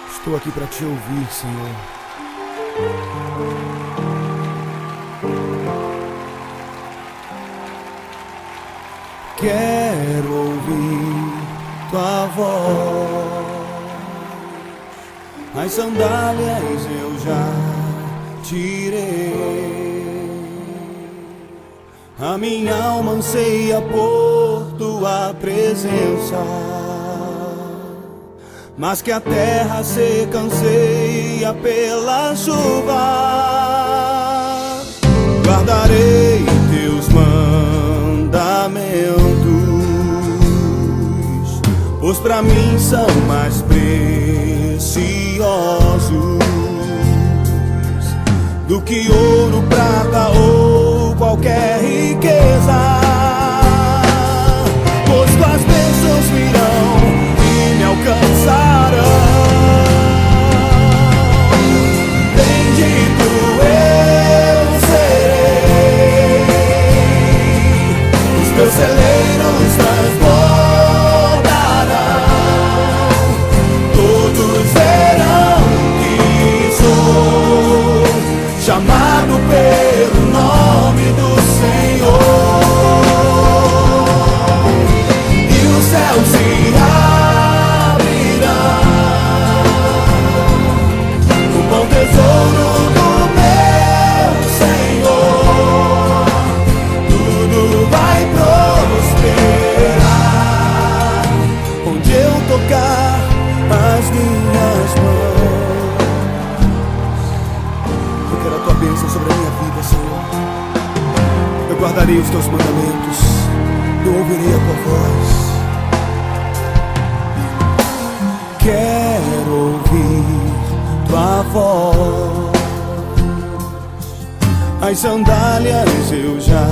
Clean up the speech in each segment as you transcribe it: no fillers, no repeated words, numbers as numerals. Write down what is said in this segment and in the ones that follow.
Estou aqui para te ouvir, Senhor. Quero ouvir tua voz. As sandálias eu já tirei. A minha alma anseia por tua presença, mas que a terra seca anseia pela chuva. Guardarei teus mandamentos, pois pra mim são mais preciosos do que ouro, prata ou qualquer riqueza. Pois tuas bênçãos virão e me alcançarão. Bendito eu serei, os teus celeiros transbordarão. Todos verão que sou chamado pelo nome do Senhor. E os céus se abrirão, o bom tesouro do meu Senhor. Tudo vai prosperar onde eu tocar as minhas mãos. Eu quero a tua bênção sobre a minha vida, Senhor. Eu guardarei os teus mandamentos, eu ouvirei a tua voz. Quero ouvir tua voz. As sandálias eu já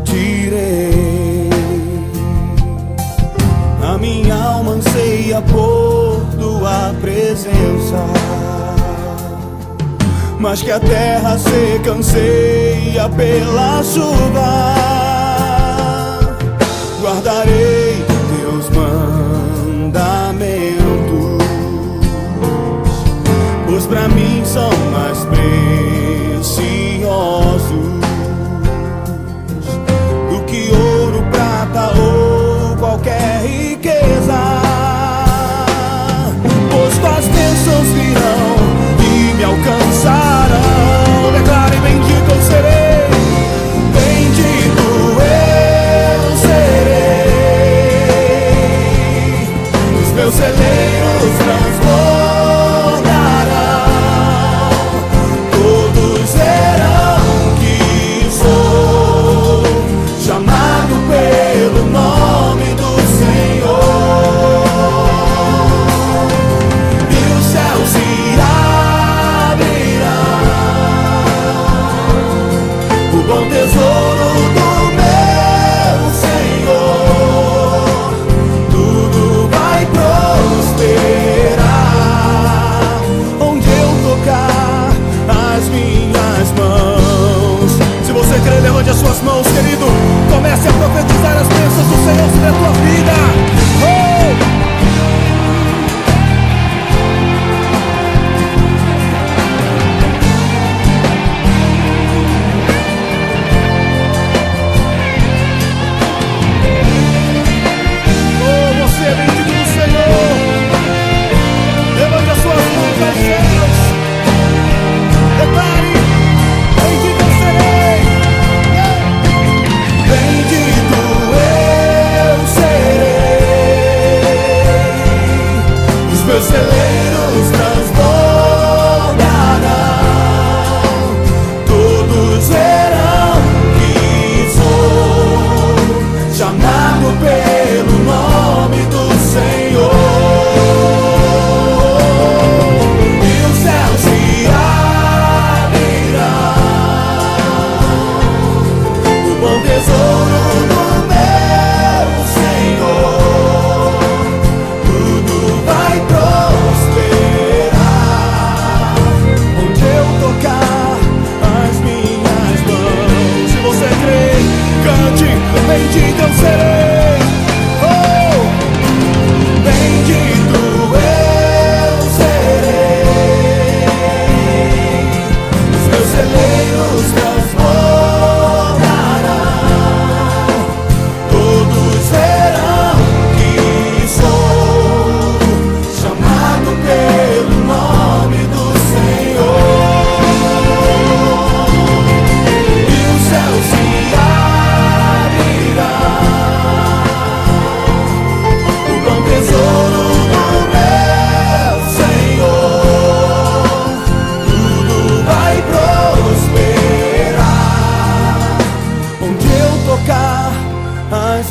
tirei. A minha alma anseia por tua presença, mas que a terra seca anseia pela chuva. Guardarei teus mandamentos, pois pra mim são mais preciosos do que ouro, prata ou qualquer riqueza. Pois tuas bênçãos virão e me alcançarão. Declare: bendito eu serei, bendito eu serei,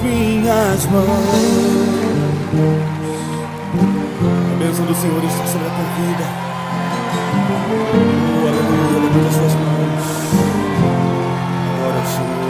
minhas mãos. A bênção do Senhor está sobre a tua vida. Oh, aleluia, levanta as suas mãos. Glória ao Senhor.